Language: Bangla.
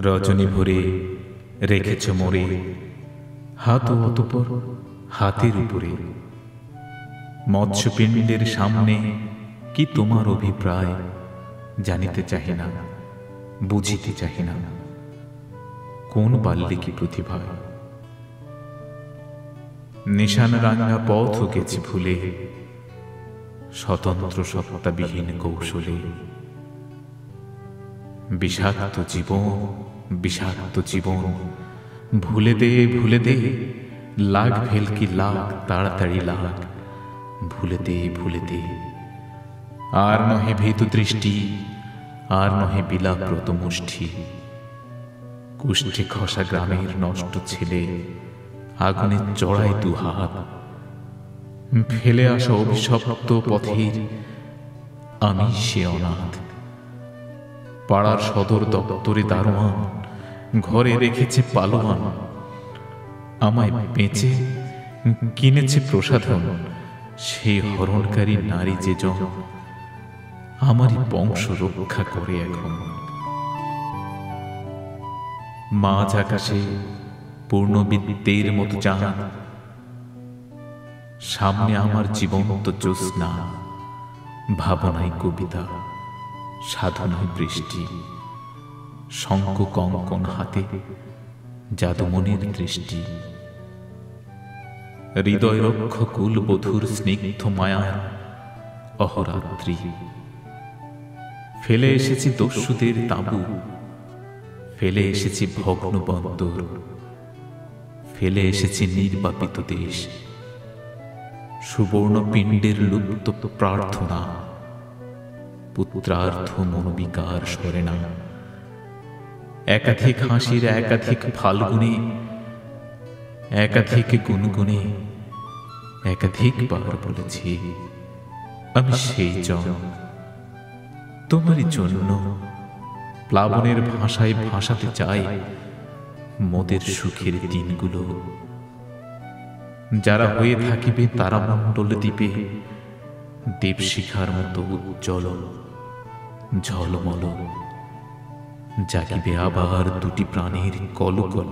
রজনী ভরে রেখেছ মোরে হাত ও অতঃপর হাতের উপরে। মৎস্যপিণ্ডের সামনে কি তোমার অভিপ্রায় জানিতে চাহি না, বুঝিতে চাহি না। কোন বাল্যে কি প্রতিভায় নিশান রাঙা পথ গেছি ভুলে, স্বতন্ত্র সত্তাবিহীন কৌশলে। বিষাক্ত জীবন, বিষাক্ত জীবন, ভুলে দে ভুলে দে, লাগ ভেলকি লাগ, তাড়াতাড়ি লাগ, ভুলে দে ভুলে দে। আর নহে ভীতু দৃষ্টি, আর নহে বিলাপ্রত মুষ্টি। কুষ্ঠে খসা গ্রামের নষ্ট ছেলে আগুনে চড়াই দুহাত। ফেলে আসা অভিশপ্ত পথের আমি সে অনাথ। পাড়ার সদর দপ্তরে দারোয়ান ঘরে রেখেছে পালোয়ান। আমায় বেঁচে কিনেছে প্রসাধন, সেই হরণকারী নারী যে জন আমারই বংশ রক্ষা করে এখন। মাঝ আকাশে পূর্ণবিদ্যের মতো চাঁদ, সামনে আমার জীবন্ত জ্যোৎস্না। ভাবনায় কবিতা, সাধনায় বৃষ্টি, শঙ্খ কঙ্কন হাতে যাদুমনির দৃষ্টি। হৃদয় রক্ষ কুল বধুর স্নিগ্ধ মায়ার অহরাত্রি। ফেলে এসেছি দস্যুদের তাঁবু, ফেলে এসেছি ভগ্ন বন্দর, ফেলে এসেছি নির্বাপিত দেশ। সুবর্ণ পিণ্ডের লুপ্ত প্রার্থনা, পুত্রার্থ মনোবিকার সরে না। একাধিক হাসির একাধিক ফাল্গুনে, একাধিক গুনগুনে একাধিকবার বলেছি আমি সেই জন। তোমারই জন্য প্লাবনের ভাষায় ভাসাতে চাই মোদের সুখের দিনগুলো। যারা হয়ে থাকিবে তারামণ্ডল দ্বীপে দেবশিখার মতো উজ্জ্বল ঝলমল। জাগিবে আবার দুটি প্রাণের কলকল।